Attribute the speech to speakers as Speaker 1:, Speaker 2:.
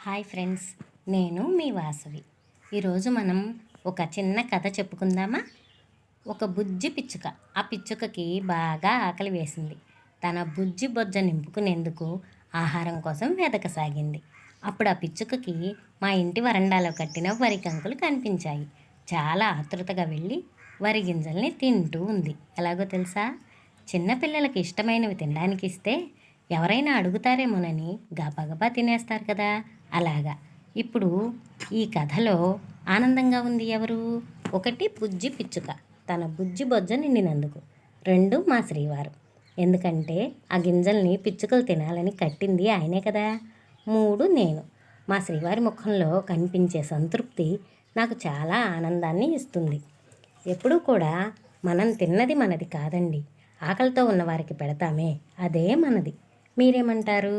Speaker 1: Hi friends, నేను మీ వాసవి. ఈరోజు మనం ఒక చిన్న కథ చెప్పుకుందామా? ఒక బుజ్జి పిచ్చుక. ఆ పిచ్చుకకి బాగా ఆకలి వేసింది. తన బుజ్జి బొజ్జ నింపుకునేందుకు ఆహారం కోసం వెతకసాగింది. అప్పుడు ఆ పిచ్చుకకి మా ఇంటి వరండాలో కట్టిన వరి కంకులు కనిపించాయి. చాలా ఆతృతగా వెళ్ళి వరి గింజల్ని తింటూ ఉంది. ఎలాగో తెలుసా? చిన్నపిల్లలకి ఇష్టమైనవి తినడానికి ఇస్తే ఎవరైనా అడుగుతారేమోనని గబగబా తినేస్తారు కదా, అలాగా. ఇప్పుడు ఈ కథలో ఆనందంగా ఉంది ఎవరు? ఒకటి బుజ్జి పిచ్చుక, తన బుజ్జి బొజ్జ నిండినందుకు. రెండు మా శ్రీవారు, ఎందుకంటే ఆ గింజల్ని పిచ్చుకలు తినాలని కట్టింది ఆయనే కదా. మూడు నేను, మా శ్రీవారి ముఖంలో కనిపించే సంతృప్తి నాకు చాలా ఆనందాన్ని ఇస్తుంది. ఎప్పుడూ కూడా మనం తిన్నది మనది కాదండి, ఆకలితో ఉన్నవారికి పెడతామే, అదే మనది. మీరేమంటారు?